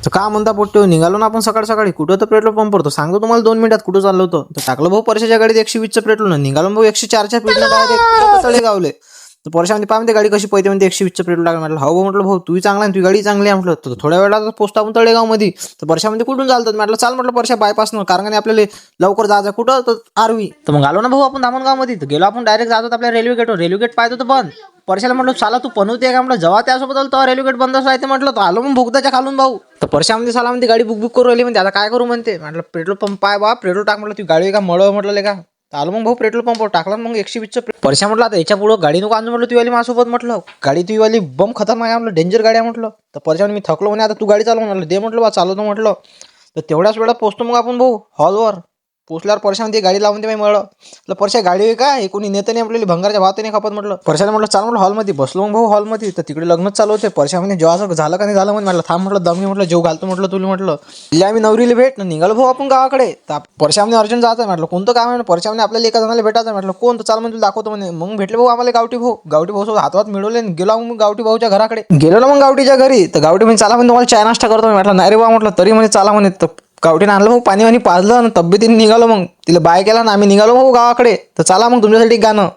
तर का म्हणता पोट्टे निघालो ना आपण सकाळ सकाळी कुठं तर पेट्रोल पंप पडतो सांगतो तुम्हाला 2 मिनिटात कुठं चाललो होतो तर टाकलं भाऊ परशाच्या गाडीत 120चं पेट्रोल ना निघालो भाऊ 104च्या पेट्रोल डायरेक्ट तळे गावले. तर परशामध्ये पाहते गाडी कशी पळते म्हणते 120चं पेट्रोल टाकलं म्हटलं हो म्हटलं भाऊ तूही चांगला आहे तुझी गाडी चांगली आहे म्हटलं. तर थोड्या वेळात पोहोचतो आपण तळेगाव मध्ये. तर परशामध्ये कुठून चालतात म्हटलं चाल म्हटलं परशा बायपास न कारण आपल्याला लवकर जायचं कुठं तर आरवी. तर मग आलो ना भाऊ आपण धामणगाव मध्ये तर गेलो आपण डायरेक्ट जातो आपल्या रेल्वे गेटवर. रेल्वे गेट पाहतो तर बंद. परशाला म्हटलं चाला तू पनवते का म्हटलं जेव्हा त्यासोबत आलो तेव्हा रेल्वे गेट बंद असं म्हटलं तर आलो मग भोगदाच्या खालून भाऊ. तर परशामध्ये साला म्हणते गाडी बुक करू राहिली म्हणते आता काय करू म्हणते म्हटलं पेट्रोल पंप आहे बा पेट्रोल टाक म्हटलं ती गाडी का मळ म्हटलं का. तर आलो मग भाऊ पेट्रोल पंपवर टाकला मग 120चं परशा म्हटलं आता याच्या पुढं गाडी नको आणू म्हटलं तुझी माझ्यासोबत म्हटलं गाडी तुझी बम खतरनाक आहे म्हटलं डेंजर गाडी आहे म्हटलं. तर परशाने मी थकलो म्हणे आता तू गाडी चालव म्हटलं दे म्हटलं बा चालवतो म्हटलं. तर तेवढ्याच वेळात पोहोचतो मग आपण भाऊ हॉलवर. पोचल्यावर परशामध्ये गाडी लावून दे मळ म्हटलं परशा गाडी आहे का हे कोणी नेतं नाही आपल्याला भंगारच्या भावात नाही खपत म्हटलं. परशाने म्हटलं चाल म्हटलं हॉलमध्ये बसलो मग भाऊ हॉलमध्ये. तर तिकडे लग्नच चालू होते परशामध्ये जेव्हा झालं का नाही झालं म्हटलं थांब म्हटलं दमी म्हटलं जेव घालतो म्हटलं तुला म्हटलं आम्ही नवरीला भेट निघालो भाऊ आपण गावाकडे. तर परशामध्ये अर्जंट जायचं म्हटलं कोणतं काम आहे परशामध्ये आपल्याला एका जणाला भेटायचं म्हटलं कोण तर चाल म्हणजे तुला दाखवतो म्हणे. मग भेटले भाऊ आम्हाला गावठी भाऊ सोबत हातात मिळवले गेलो मग गावठी भाऊच्या घराकडे गेलो ना मग गावठीच्या घरी. तर गावठी म्हणजे चाला म्हणजे तुम्हाला चाय नाश्ता करतो म्हटलं नाही रे बा म्हटलं तरी म्हणजे चाला म्हणे. तर गावठीने आणलं भाऊ पाणी पाजलं आणि तब्येतीने निघालो मग तिला बाय केला ना आम्ही निघालो भाऊ गावाकडे. तर चला मग तुमच्यासाठी गाणं